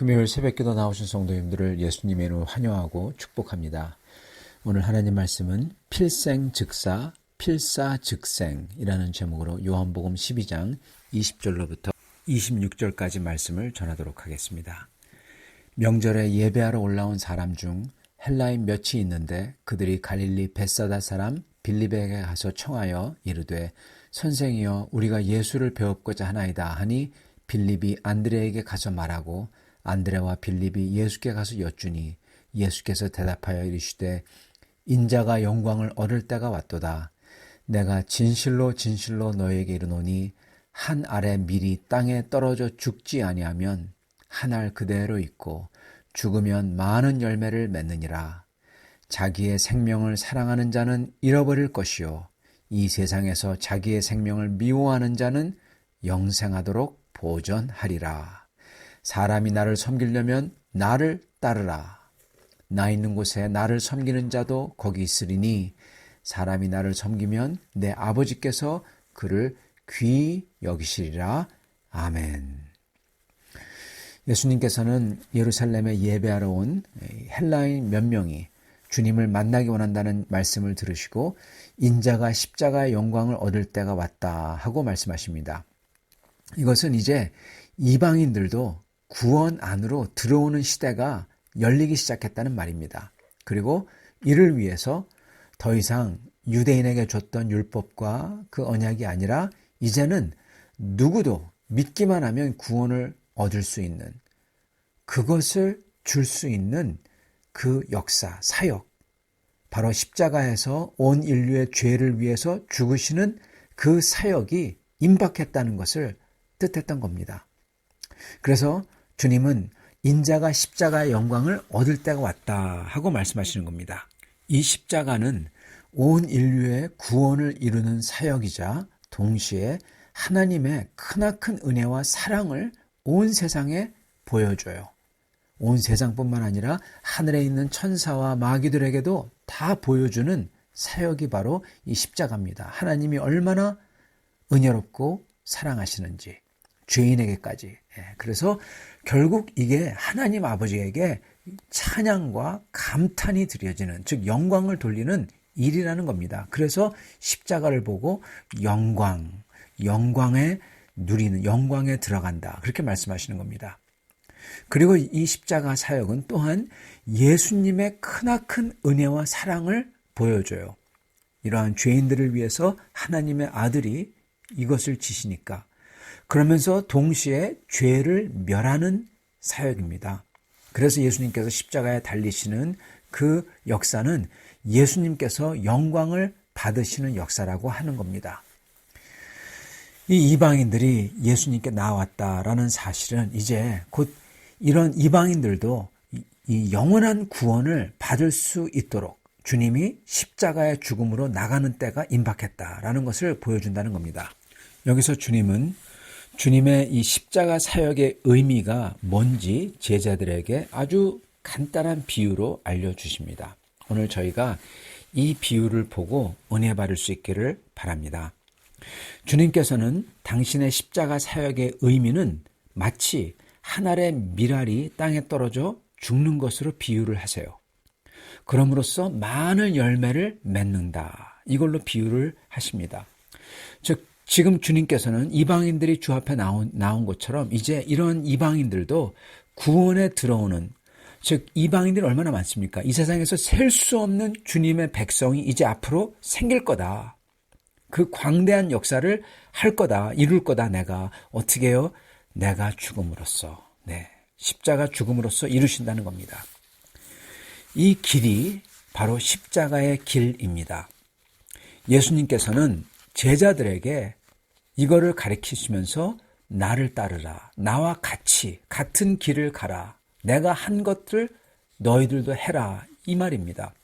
금요일 새벽기도 나오신 성도님들을 예수님의 이름으로 환영하고 축복합니다. 오늘 하나님 말씀은 필생즉사, 필사즉생이라는 제목으로 요한복음 12장 20절로부터 26절까지 말씀을 전하도록 하겠습니다. 명절에 예배하러 올라온 사람 중 헬라인 몇이 있는데 그들이 갈릴리 벳사다 사람 빌립에게 가서 청하여 이르되 선생이여 우리가 예수를 배웁고자 하나이다 하니 빌립이 안드레에게 가서 말하고 안드레와 빌립이 예수께 가서 여쭈니 예수께서 대답하여 이르시되 인자가 영광을 얻을 때가 왔도다. 내가 진실로 진실로 너에게 이르노니 한 알의 밀이 땅에 떨어져 죽지 아니하면 한 알 그대로 있고 죽으면 많은 열매를 맺느니라. 자기의 생명을 사랑하는 자는 잃어버릴 것이요 이 세상에서 자기의 생명을 미워하는 자는 영생하도록 보전하리라. 사람이 나를 섬기려면 나를 따르라. 나 있는 곳에 나를 섬기는 자도 거기 있으리니 사람이 나를 섬기면 내 아버지께서 그를 귀히 여기시리라. 아멘. 예수님께서는 예루살렘에 예배하러 온 헬라인 몇 명이 주님을 만나기 원한다는 말씀을 들으시고 인자가 십자가의 영광을 얻을 때가 왔다 하고 말씀하십니다. 이것은 이제 이방인들도 구원 안으로 들어오는 시대가 열리기 시작했다는 말입니다. 그리고 이를 위해서 더 이상 유대인에게 줬던 율법과 그 언약이 아니라 이제는 누구도 믿기만 하면 구원을 얻을 수 있는 그것을 줄 수 있는 그 역사, 사역, 바로 십자가에서 온 인류의 죄를 위해서 죽으시는 그 사역이 임박했다는 것을 뜻했던 겁니다. 그래서 주님은 인자가 십자가의 영광을 얻을 때가 왔다 하고 말씀하시는 겁니다. 이 십자가는 온 인류의 구원을 이루는 사역이자 동시에 하나님의 크나큰 은혜와 사랑을 온 세상에 보여줘요. 온 세상뿐만 아니라 하늘에 있는 천사와 마귀들에게도 다 보여주는 사역이 바로 이 십자가입니다. 하나님이 얼마나 은혜롭고 사랑하시는지 죄인에게까지. 그래서 결국 이게 하나님 아버지에게 찬양과 감탄이 드려지는, 즉 영광을 돌리는 일이라는 겁니다. 그래서 십자가를 보고 영광에 누리는, 영광에 들어간다. 그렇게 말씀하시는 겁니다. 그리고 이 십자가 사역은 또한 예수님의 크나큰 은혜와 사랑을 보여줘요. 이러한 죄인들을 위해서 하나님의 아들이 이것을 지시니까. 그러면서 동시에 죄를 멸하는 사역입니다. 그래서 예수님께서 십자가에 달리시는 그 역사는 예수님께서 영광을 받으시는 역사라고 하는 겁니다. 이 이방인들이 예수님께 나왔다라는 사실은 이제 곧 이런 이방인들도 이 영원한 구원을 받을 수 있도록 주님이 십자가의 죽음으로 나가는 때가 임박했다라는 것을 보여준다는 겁니다. 여기서 주님은 주님의 이 십자가 사역의 의미가 뭔지 제자들에게 아주 간단한 비유로 알려주십니다. 오늘 저희가 이 비유를 보고 은혜 받을 수 있기를 바랍니다. 주님께서는 당신의 십자가 사역의 의미는 마치 한 알의 밀알이 땅에 떨어져 죽는 것으로 비유를 하세요. 그럼으로써 많은 열매를 맺는다. 이걸로 비유를 하십니다. 즉 지금 주님께서는 이방인들이 주 앞에 나온 것처럼 이제 이런 이방인들도 구원에 들어오는, 즉 이방인들이 얼마나 많습니까? 이 세상에서 셀 수 없는 주님의 백성이 이제 앞으로 생길 거다. 그 광대한 역사를 할 거다. 이룰 거다. 내가 어떻게 해요? 내가 죽음으로써, 십자가 죽음으로써 이루신다는 겁니다. 이 길이 바로 십자가의 길입니다. 예수님께서는 제자들에게 이거를 가르치시면서 나를 따르라. 나와 같은 길을 가라. 내가 한 것들 너희들도 해라. 이 말입니다.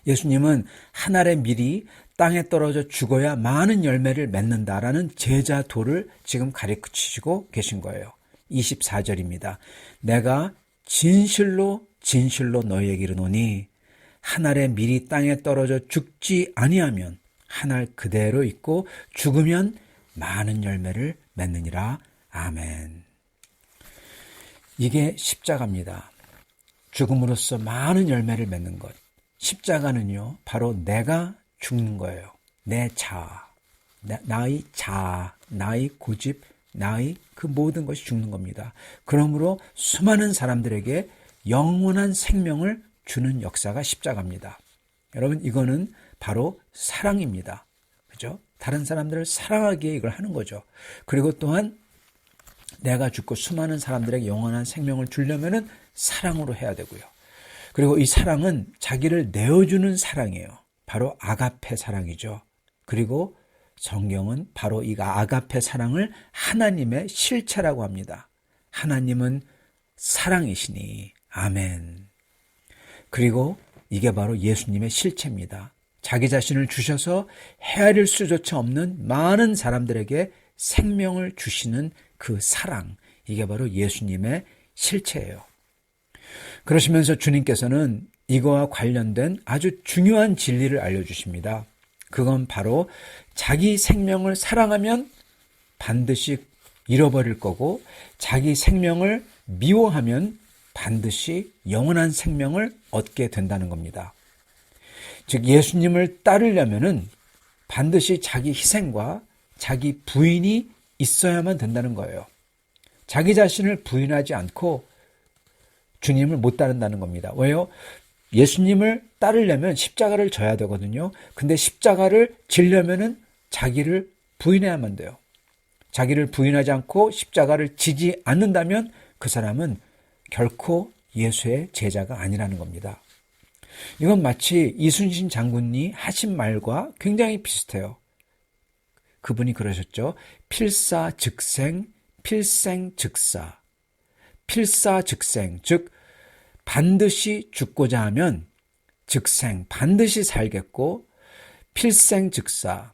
예수님은 한 알의 밀이 땅에 떨어져 죽어야 많은 열매를 맺는다라는 제자도를 지금 가르치시고 계신 거예요. 24절입니다. 내가 진실로 진실로 너희에게 이르노니 한 알의 밀이 땅에 떨어져 죽지 아니하면 한 알 그대로 있고 죽으면 많은 열매를 맺느니라. 아멘. 이게 십자가입니다. 죽음으로써 많은 열매를 맺는 것. 십자가는요, 바로 내가 죽는 거예요. 내 자아, 나의 자아, 나의 고집, 나의 그 모든 것이 죽는 겁니다. 그러므로 수많은 사람들에게 영원한 생명을 주는 역사가 십자가입니다. 여러분, 이거는 바로 사랑입니다. 그죠? 다른 사람들을 사랑하기에 이걸 하는 거죠. 그리고 또한 내가 죽고 수많은 사람들에게 영원한 생명을 주려면은 사랑으로 해야 되고요. 그리고 이 사랑은 자기를 내어주는 사랑이에요. 바로 아가페 사랑이죠. 그리고 성경은 바로 이 아가페 사랑을 하나님의 실체라고 합니다. 하나님은 사랑이시니. 아멘. 그리고 이게 바로 예수님의 실체입니다. 자기 자신을 주셔서 헤아릴 수조차 없는 많은 사람들에게 생명을 주시는 그 사랑, 이게 바로 예수님의 실체예요. 그러시면서 주님께서는 이거와 관련된 아주 중요한 진리를 알려주십니다. 그건 바로 자기 생명을 사랑하면 반드시 잃어버릴 거고, 자기 생명을 미워하면 반드시 영원한 생명을 얻게 된다는 겁니다. 즉 예수님을 따르려면은 반드시 자기 희생과 자기 부인이 있어야만 된다는 거예요. 자기 자신을 부인하지 않고 주님을 못 따른다는 겁니다. 왜요? 예수님을 따르려면 십자가를 져야 되거든요. 근데 십자가를 지려면은 자기를 부인해야만 돼요. 자기를 부인하지 않고 십자가를 지지 않는다면 그 사람은 결코 예수의 제자가 아니라는 겁니다. 이건 마치 이순신 장군이 하신 말과 굉장히 비슷해요. 그분이 그러셨죠. 필사즉생, 필생즉사. 필사즉생, 즉 반드시 죽고자 하면 즉생, 반드시 살겠고, 필생즉사,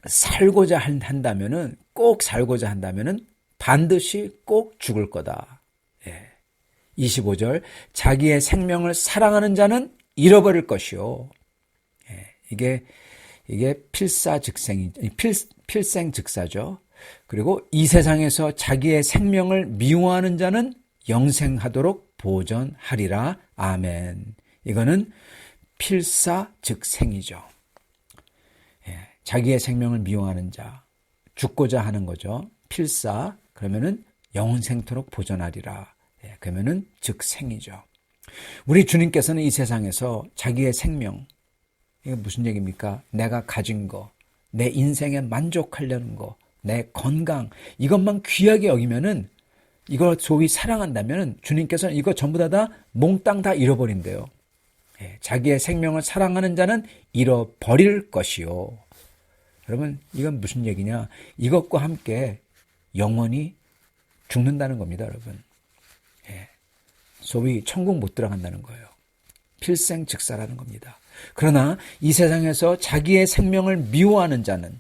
살고자 한다면은, 꼭 살고자 한다면은 반드시 꼭 죽을 거다. 25절, 자기의 생명을 사랑하는 자는 잃어버릴 것이요. 이게 필생즉사죠. 그리고 이 세상에서 자기의 생명을 미워하는 자는 영생하도록 보전하리라. 아멘. 이거는 필사즉생이죠. 자기의 생명을 미워하는 자, 죽고자 하는 거죠. 필사, 그러면은 영생토록 보전하리라. 그러면은 즉생이죠. 우리 주님께서는 이 세상에서 자기의 생명, 이게 무슨 얘기입니까? 내가 가진 거, 내 인생에 만족하려는 거, 내 건강, 이것만 귀하게 여기면은, 이걸 소위 사랑한다면 주님께서는 이거 전부 다 몽땅 다 잃어버린대요. 자기의 생명을 사랑하는 자는 잃어버릴 것이요. 여러분, 이건 무슨 얘기냐? 이것과 함께 영원히 죽는다는 겁니다, 여러분. 소위 천국 못 들어간다는 거예요. 필생즉사라는 겁니다. 그러나 이 세상에서 자기의 생명을 미워하는 자는,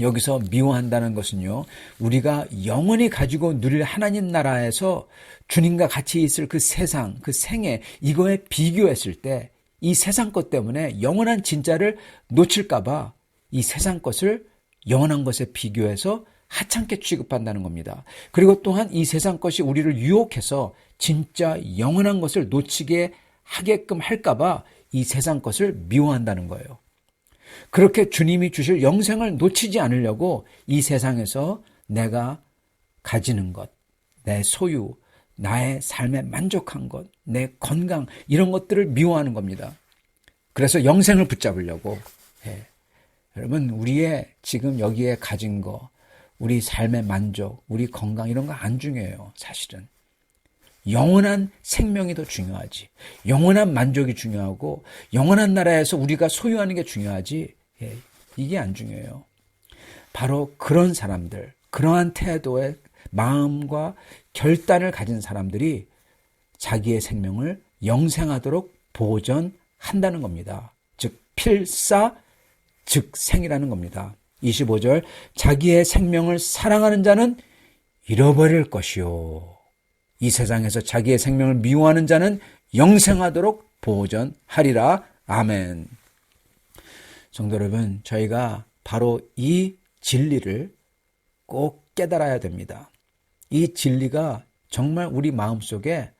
여기서 미워한다는 것은요, 우리가 영원히 가지고 누릴 하나님 나라에서 주님과 같이 있을 그 세상, 그 생애, 이거에 비교했을 때 이 세상 것 때문에 영원한 진짜를 놓칠까봐 이 세상 것을 영원한 것에 비교해서 하찮게 취급한다는 겁니다. 그리고 또한 이 세상 것이 우리를 유혹해서 진짜 영원한 것을 놓치게 하게끔 할까봐 이 세상 것을 미워한다는 거예요. 그렇게 주님이 주실 영생을 놓치지 않으려고 이 세상에서 내가 가지는 것, 내 소유, 나의 삶에 만족한 것, 내 건강, 이런 것들을 미워하는 겁니다. 그래서 영생을 붙잡으려고. 여러분, 우리의 지금 여기에 가진 거, 우리 삶의 만족, 우리 건강, 이런 거 안 중요해요, 사실은. 영원한 생명이 더 중요하지. 영원한 만족이 중요하고 영원한 나라에서 우리가 소유하는 게 중요하지. 이게 안 중요해요. 바로 그런 사람들, 그러한 태도의 마음과 결단을 가진 사람들이 자기의 생명을 영생하도록 보전한다는 겁니다. 즉 필사즉생이라는 겁니다. 25절, 자기의 생명을 사랑하는 자는 잃어버릴 것이요. 이 세상에서 자기의 생명을 미워하는 자는 영생하도록 보전하리라. 아멘. 성도 여러분, 저희가 바로 이 진리를 꼭 깨달아야 됩니다. 이 진리가 정말 우리 마음속에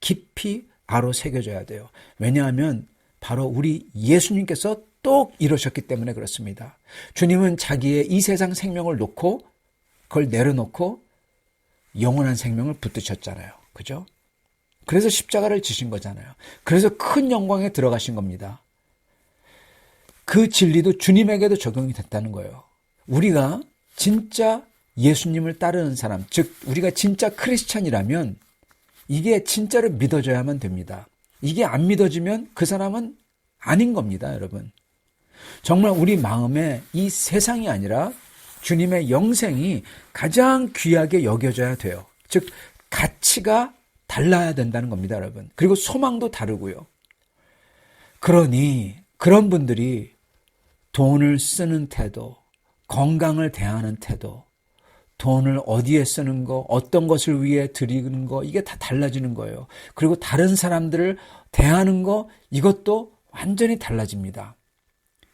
깊이 아로 새겨져야 돼요. 왜냐하면 바로 우리 예수님께서 또 이러셨기 때문에 그렇습니다. 주님은 자기의 이 세상 생명을 놓고 그걸 내려놓고 영원한 생명을 붙드셨잖아요. 그죠? 그래서 십자가를 지신 거잖아요. 그래서 큰 영광에 들어가신 겁니다. 그 진리도 주님에게도 적용이 됐다는 거예요. 우리가 진짜 예수님을 따르는 사람, 즉 우리가 진짜 크리스찬이라면 이게 진짜로 믿어져야만 됩니다. 이게 안 믿어지면 그 사람은 아닌 겁니다, 여러분. 정말 우리 마음에 이 세상이 아니라 주님의 영생이 가장 귀하게 여겨져야 돼요. 즉 가치가 달라야 된다는 겁니다, 여러분. 그리고 소망도 다르고요. 그러니 그런 분들이 돈을 쓰는 태도, 건강을 대하는 태도, 돈을 어디에 쓰는 거, 어떤 것을 위해 드리는 거, 이게 다 달라지는 거예요. 그리고 다른 사람들을 대하는 거, 이것도 완전히 달라집니다.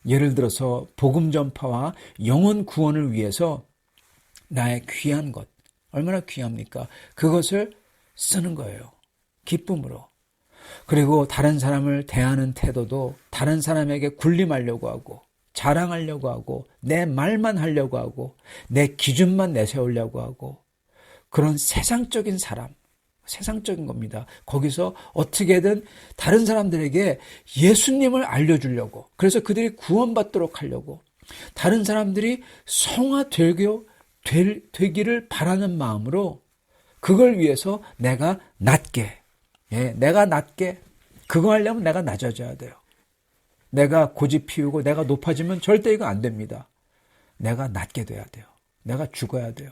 예를 들어서 복음 전파와 영혼 구원을 위해서 나의 귀한 것, 얼마나 귀합니까? 그것을 쓰는 거예요. 기쁨으로. 그리고 다른 사람을 대하는 태도도 다른 사람에게 군림하려고 하고 자랑하려고 하고 내 말만 하려고 하고 내 기준만 내세우려고 하고 그런 세상적인 사람, 세상적인 겁니다. 거기서 어떻게든 다른 사람들에게 예수님을 알려주려고, 그래서 그들이 구원받도록 하려고, 다른 사람들이 되기를 바라는 마음으로 그걸 위해서 내가 낮게, 내가 낮게, 그거 하려면 내가 낮아져야 돼요. 내가 고집 피우고 내가 높아지면 절대 이거 안 됩니다. 내가 낮게 돼야 돼요. 내가 죽어야 돼요.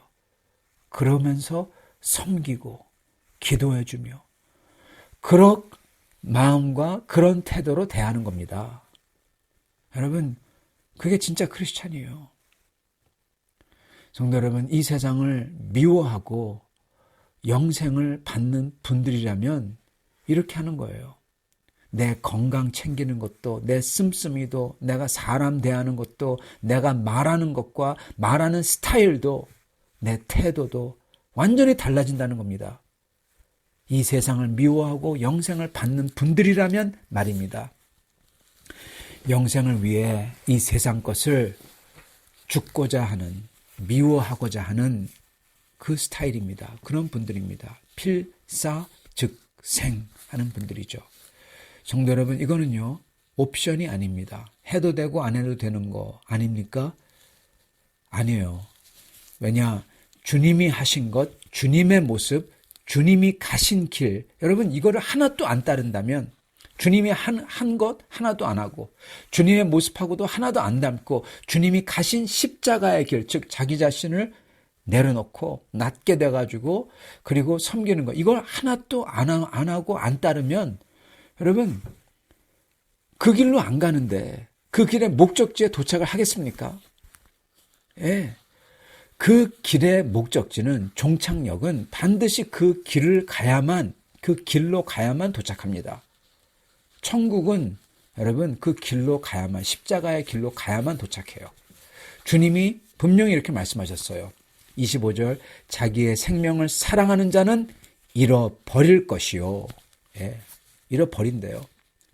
그러면서 섬기고 기도해주며 그런 마음과 그런 태도로 대하는 겁니다. 여러분, 그게 진짜 크리스찬이에요. 성도 여러분, 이 세상을 미워하고 영생을 받는 분들이라면 이렇게 하는 거예요. 내 건강 챙기는 것도, 내 씀씀이도, 내가 사람 대하는 것도, 내가 말하는 것과 말하는 스타일도, 내 태도도 완전히 달라진다는 겁니다. 이 세상을 미워하고 영생을 받는 분들이라면 말입니다. 영생을 위해 이 세상 것을 죽고자 하는, 미워하고자 하는 그 스타일입니다. 그런 분들입니다. 필사즉생 하는 분들이죠. 성도 여러분, 이거는요, 옵션이 아닙니다. 해도 되고 안 해도 되는 거 아닙니까? 아니에요. 왜냐? 주님이 하신 것, 주님의 모습, 주님이 가신 길, 여러분 이거를 하나도 안 따른다면, 주님이 한 것 하나도 안 하고, 주님의 모습하고도 하나도 안 닮고, 주님이 가신 십자가의 길, 즉 자기 자신을 내려놓고 낮게 돼가지고 그리고 섬기는 거, 이걸 하나도 안 하고 안 따르면 여러분 그 길로 안 가는데 그 길의 목적지에 도착을 하겠습니까? 예. 그 길의 목적지는, 종착역은 반드시 그 길로 가야만 도착합니다. 천국은 여러분 그 길로 가야만, 십자가의 길로 가야만 도착해요. 주님이 분명히 이렇게 말씀하셨어요. 25절, 자기의 생명을 사랑하는 자는 잃어버릴 것이요. 예, 잃어버린대요.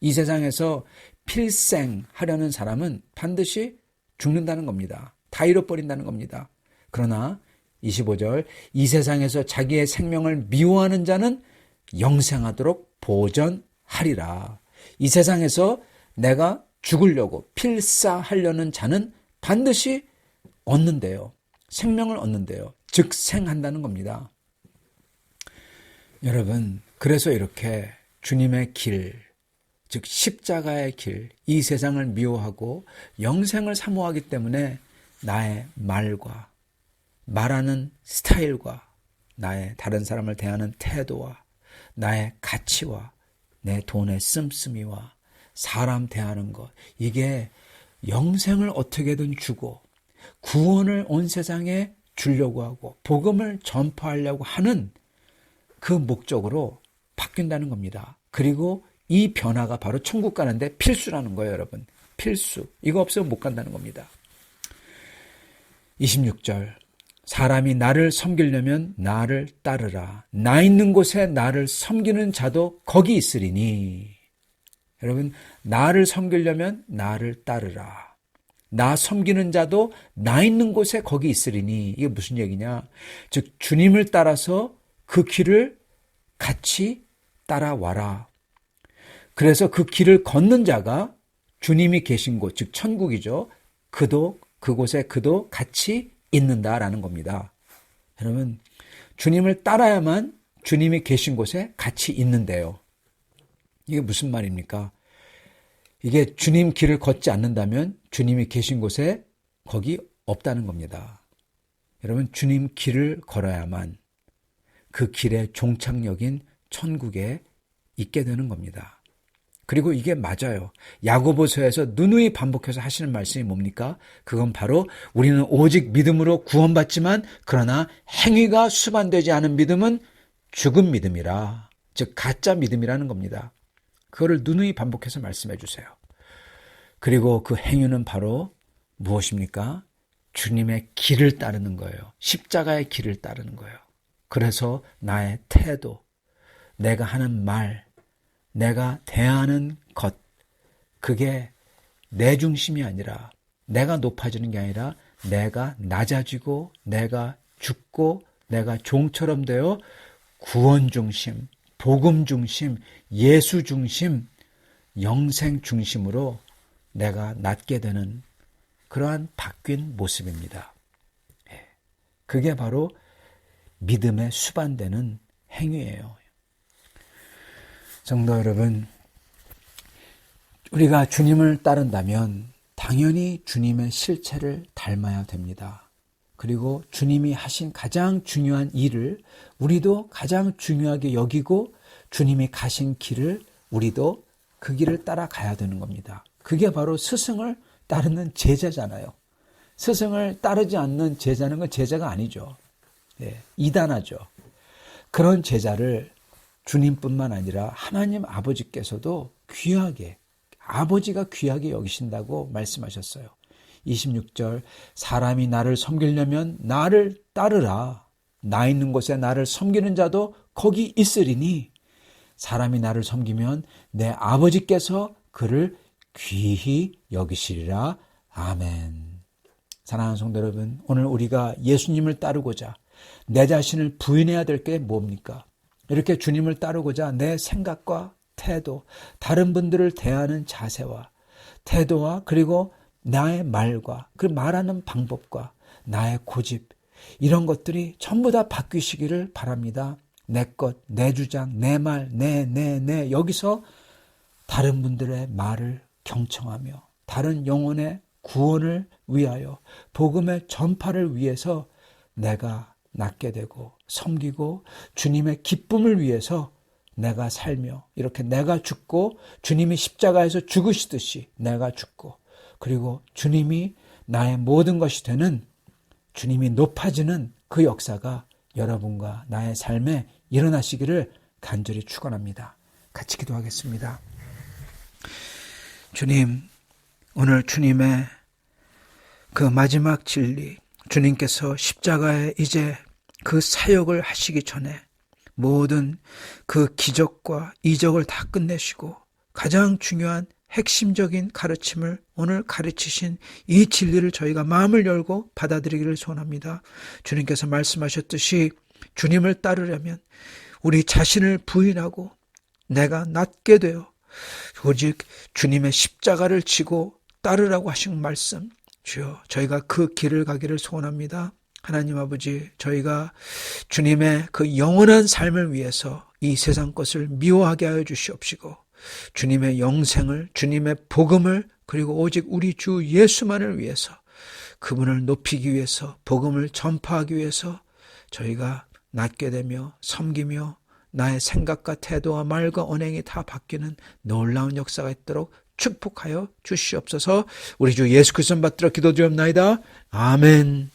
이 세상에서 필생하려는 사람은 반드시 죽는다는 겁니다. 다 잃어버린다는 겁니다. 그러나 25절, 이 세상에서 자기의 생명을 미워하는 자는 영생하도록 보전하리라. 이 세상에서 내가 죽으려고 필사하려는 자는 반드시 얻는데요. 생명을 얻는데요. 즉생한다는 겁니다. 여러분, 그래서 이렇게 주님의 길, 즉 십자가의 길, 이 세상을 미워하고 영생을 사모하기 때문에 나의 말과 말하는 스타일과 나의 다른 사람을 대하는 태도와 나의 가치와 내 돈의 씀씀이와 사람 대하는 것, 이게 영생을 어떻게든 주고 구원을 온 세상에 주려고 하고 복음을 전파하려고 하는 그 목적으로 바뀐다는 겁니다. 그리고 이 변화가 바로 천국 가는데 필수라는 거예요, 여러분. 필수. 이거 없으면 못 간다는 겁니다. 26절. 사람이 나를 섬기려면 나를 따르라. 나 있는 곳에 나를 섬기는 자도 거기 있으리니. 여러분, 나를 섬기려면 나를 따르라. 나 섬기는 자도 나 있는 곳에 거기 있으리니. 이게 무슨 얘기냐? 즉 주님을 따라서 그 길을 같이 따라와라. 그래서 그 길을 걷는 자가 주님이 계신 곳, 즉 천국이죠. 그곳에 그도 같이 있는다라는 겁니다. 여러분, 주님을 따라야만 주님이 계신 곳에 같이 있는데요. 이게 무슨 말입니까? 이게 주님 길을 걷지 않는다면 주님이 계신 곳에 거기 없다는 겁니다. 여러분, 주님 길을 걸어야만 그 길의 종착역인 천국에 있게 되는 겁니다. 그리고 이게 맞아요. 야고보서에서 누누이 반복해서 하시는 말씀이 뭡니까? 그건 바로 우리는 오직 믿음으로 구원받지만 그러나 행위가 수반되지 않은 믿음은 죽은 믿음이라. 즉 가짜 믿음이라는 겁니다. 그거를 누누이 반복해서 말씀해 주세요. 그리고 그 행위는 바로 무엇입니까? 주님의 길을 따르는 거예요. 십자가의 길을 따르는 거예요. 그래서 나의 태도, 내가 하는 말, 내가 대하는 것, 그게 내 중심이 아니라, 내가 높아지는 게 아니라 내가 낮아지고 내가 죽고 내가 종처럼 되어 구원 중심, 복음 중심, 예수 중심, 영생 중심으로 내가 낮게 되는 그러한 바뀐 모습입니다. 그게 바로 믿음에 수반되는 행위예요. 성도 여러분, 우리가 주님을 따른다면 당연히 주님의 실체를 닮아야 됩니다. 그리고 주님이 하신 가장 중요한 일을 우리도 가장 중요하게 여기고 주님이 가신 길을 우리도 그 길을 따라가야 되는 겁니다. 그게 바로 스승을 따르는 제자잖아요. 스승을 따르지 않는 제자는 건 제자가 아니죠. 이단하죠. 그런 제자를 주님뿐만 아니라 하나님 아버지께서도 귀하게, 아버지가 귀하게 여기신다고 말씀하셨어요. 26절, 사람이 나를 섬기려면 나를 따르라. 나 있는 곳에 나를 섬기는 자도 거기 있으리니 사람이 나를 섬기면 내 아버지께서 그를 귀히 여기시리라. 아멘. 사랑하는 성도 여러분, 오늘 우리가 예수님을 따르고자 내 자신을 부인해야 될 게 뭡니까? 이렇게 주님을 따르고자 내 생각과 태도, 다른 분들을 대하는 자세와 태도와 그리고 나의 말과 그 말하는 방법과 나의 고집, 이런 것들이 전부 다 바뀌시기를 바랍니다. 내 것, 내 주장, 내 말, 내 여기서 다른 분들의 말을 경청하며 다른 영혼의 구원을 위하여 복음의 전파를 위해서 내가 낫게 되고 섬기고 주님의 기쁨을 위해서 내가 살며 이렇게 내가 죽고 주님이 십자가에서 죽으시듯이 내가 죽고 그리고 주님이 나의 모든 것이 되는, 주님이 높아지는 그 역사가 여러분과 나의 삶에 일어나시기를 간절히 축원합니다. 같이 기도하겠습니다. 주님, 오늘 주님의 그 마지막 진리, 주님께서 십자가에 이제 그 사역을 하시기 전에 모든 그 기적과 이적을 다 끝내시고 가장 중요한 핵심적인 가르침을 오늘 가르치신 이 진리를 저희가 마음을 열고 받아들이기를 소원합니다. 주님께서 말씀하셨듯이 주님을 따르려면 우리 자신을 부인하고 내가 낮게 되어 오직 주님의 십자가를 지고 따르라고 하신 말씀, 주여 저희가 그 길을 가기를 소원합니다. 하나님 아버지, 저희가 주님의 그 영원한 삶을 위해서 이 세상 것을 미워하게 하여 주시옵시고 주님의 영생을, 주님의 복음을, 그리고 오직 우리 주 예수만을 위해서 그분을 높이기 위해서 복음을 전파하기 위해서 저희가 낮게 되며 섬기며 나의 생각과 태도와 말과 언행이 다 바뀌는 놀라운 역사가 있도록 축복하여 주시옵소서. 우리 주 예수 그리스도 받들어 기도드리옵나이다. 아멘.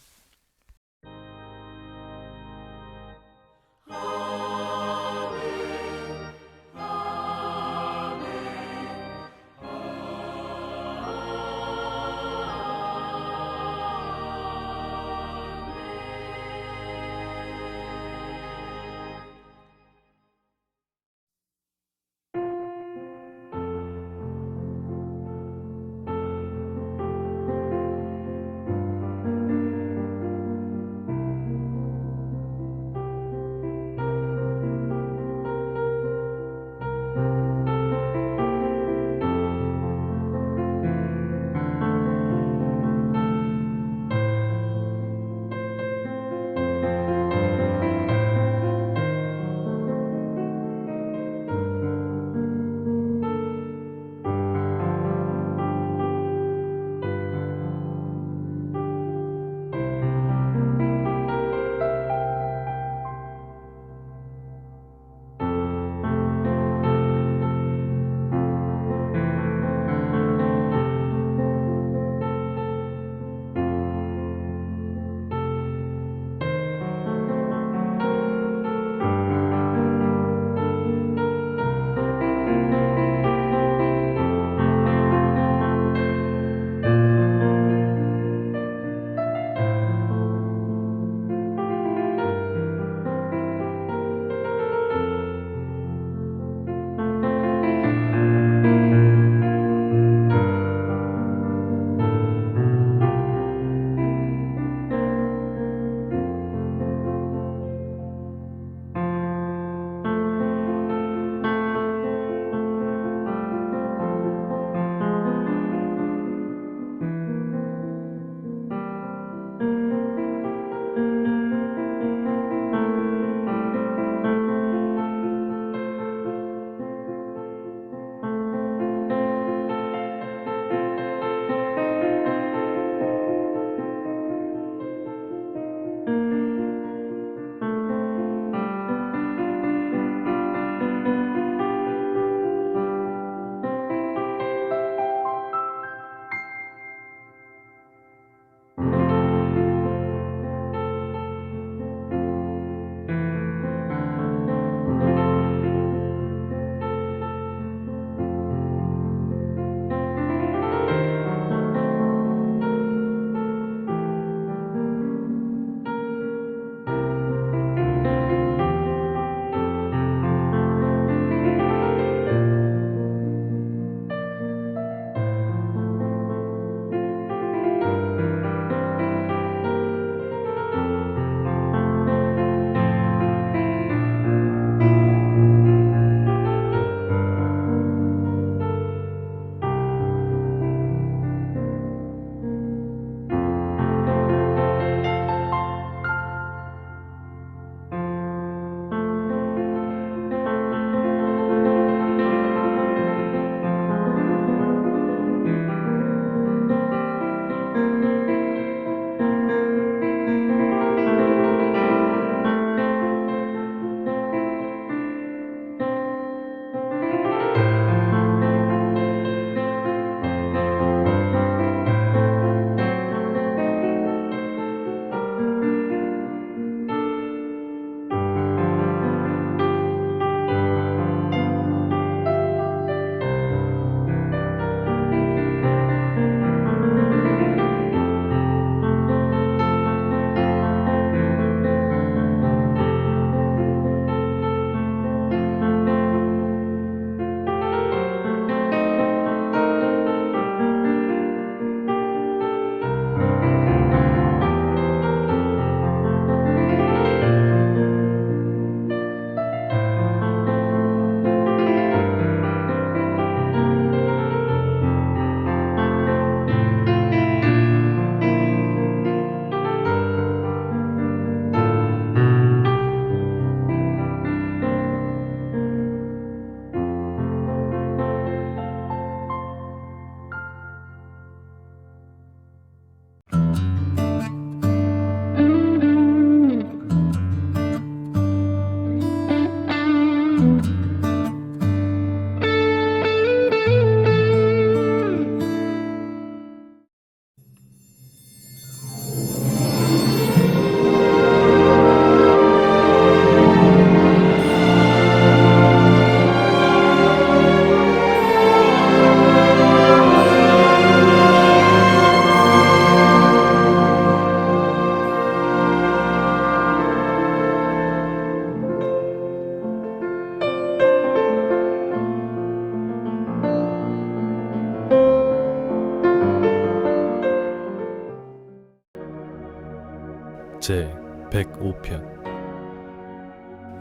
제 105편.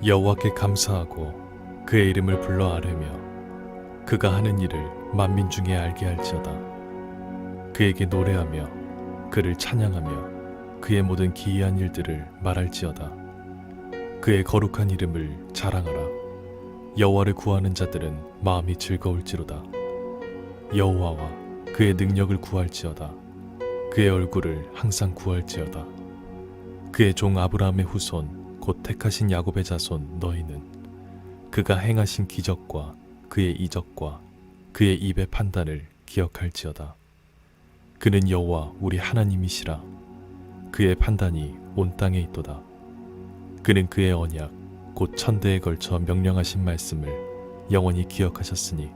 여호와께 감사하고 그의 이름을 불러 아뢰며 그가 하는 일을 만민 중에 알게 할지어다. 그에게 노래하며 그를 찬양하며 그의 모든 기이한 일들을 말할지어다. 그의 거룩한 이름을 자랑하라. 여호와를 구하는 자들은 마음이 즐거울지로다. 여호와와 그의 능력을 구할지어다. 그의 얼굴을 항상 구할지어다. 그의 종 아브라함의 후손 곧 택하신 야곱의 자손 너희는 그가 행하신 기적과 그의 이적과 그의 입의 판단을 기억할지어다. 그는 여호와 우리 하나님이시라. 그의 판단이 온 땅에 있도다. 그는 그의 언약 곧 천대에 걸쳐 명령하신 말씀을 영원히 기억하셨으니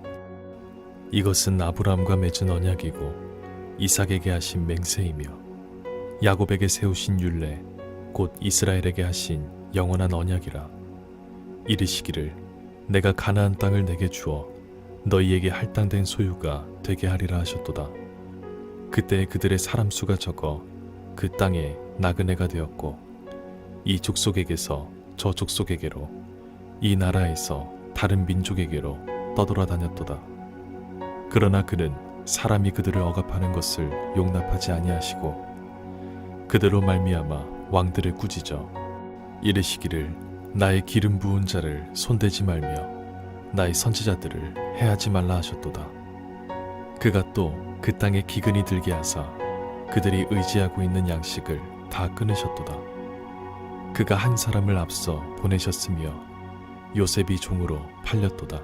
이것은 아브라함과 맺은 언약이고 이삭에게 하신 맹세이며 야곱에게 세우신 율례 곧 이스라엘에게 하신 영원한 언약이라. 이르시기를 내가 가나안 땅을 내게 주어 너희에게 할당된 소유가 되게 하리라 하셨도다. 그때 그들의 사람 수가 적어 그 땅에 나그네가 되었고 이 족속에게서 저 족속에게로 이 나라에서 다른 민족에게로 떠돌아다녔도다. 그러나 그는 사람이 그들을 억압하는 것을 용납하지 아니하시고 그들로 말미암아 왕들을 꾸짖어 이르시기를 나의 기름 부은 자를 손대지 말며 나의 선지자들을 해하지 말라 하셨도다. 그가 또 그 땅에 기근이 들게 하사 그들이 의지하고 있는 양식을 다 끊으셨도다. 그가 한 사람을 앞서 보내셨으며 요셉이 종으로 팔렸도다.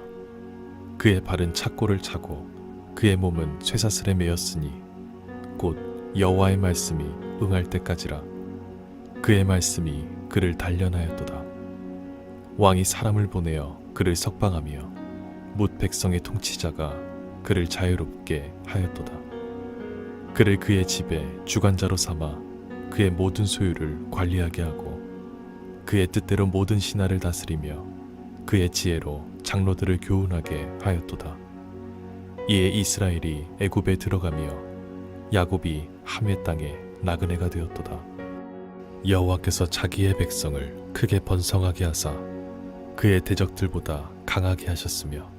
그의 발은 착고를 차고 그의 몸은 쇠사슬에 매였으니 곧 여호와의 말씀이 응할 때까지라. 그의 말씀이 그를 단련하였도다. 왕이 사람을 보내어 그를 석방하며 뭇 백성의 통치자가 그를 자유롭게 하였도다. 그를 그의 집에 주관자로 삼아 그의 모든 소유를 관리하게 하고 그의 뜻대로 모든 신하를 다스리며 그의 지혜로 장로들을 교훈하게 하였도다. 이에 이스라엘이 애굽에 들어가며 야곱이 함의 땅에 나그네가 되었도다. 여호와께서 자기의 백성을 크게 번성하게 하사 그의 대적들보다 강하게 하셨으며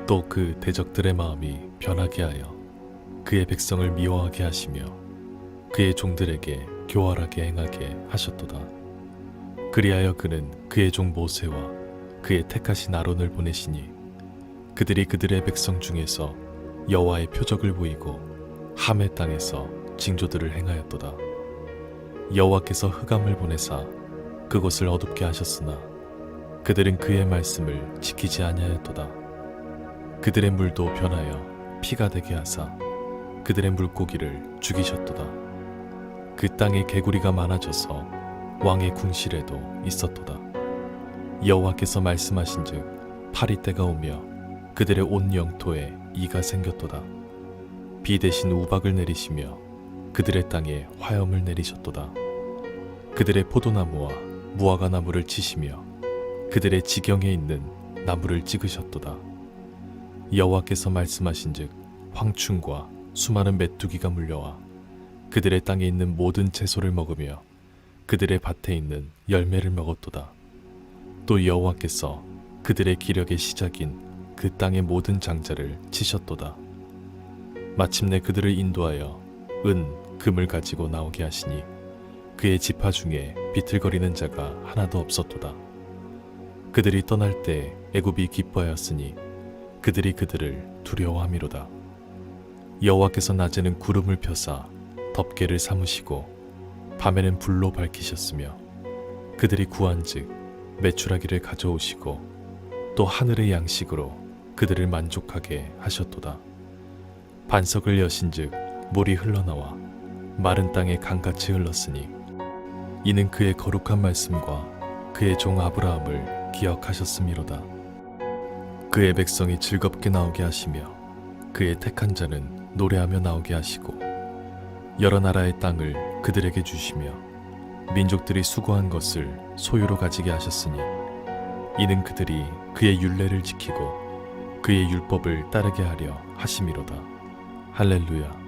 또 그 대적들의 마음이 변하게 하여 그의 백성을 미워하게 하시며 그의 종들에게 교활하게 행하게 하셨도다. 그리하여 그는 그의 종 모세와 그의 택하신 아론을 보내시니 그들이 그들의 백성 중에서 여호와의 표적을 보이고 함의 땅에서 징조들을 행하였도다. 여호와께서 흑암을 보내사 그곳을 어둡게 하셨으나 그들은 그의 말씀을 지키지 아니하였도다. 그들의 물도 변하여 피가 되게 하사 그들의 물고기를 죽이셨도다. 그 땅에 개구리가 많아져서 왕의 궁실에도 있었도다. 여호와께서 말씀하신즉 파리때가 오며 그들의 온 영토에 이가 생겼도다. 비 대신 우박을 내리시며 그들의 땅에 화염을 내리셨도다. 그들의 포도나무와 무화과 나무를 치시며 그들의 지경에 있는 나무를 찍으셨도다. 여호와께서 말씀하신즉 황충과 수많은 메뚜기가 물려와 그들의 땅에 있는 모든 채소를 먹으며 그들의 밭에 있는 열매를 먹었도다. 또 여호와께서 그들의 기력의 시작인 그 땅의 모든 장자를 치셨도다. 마침내 그들을 인도하여 은, 금을 가지고 나오게 하시니 그의 지파 중에 비틀거리는 자가 하나도 없었도다. 그들이 떠날 때 애굽이 기뻐하였으니 그들이 그들을 두려워함이로다. 여호와께서 낮에는 구름을 펴사 덮개를 삼으시고 밤에는 불로 밝히셨으며 그들이 구한즉 메추라기를 가져오시고 또 하늘의 양식으로 그들을 만족하게 하셨도다. 반석을 여신즉 물이 흘러나와 마른 땅에 강같이 흘렀으니 이는 그의 거룩한 말씀과 그의 종 아브라함을 기억하셨음이로다. 그의 백성이 즐겁게 나오게 하시며 그의 택한 자는 노래하며 나오게 하시고 여러 나라의 땅을 그들에게 주시며 민족들이 수고한 것을 소유로 가지게 하셨으니 이는 그들이 그의 율례를 지키고 그의 율법을 따르게 하려 하심이로다. 할렐루야.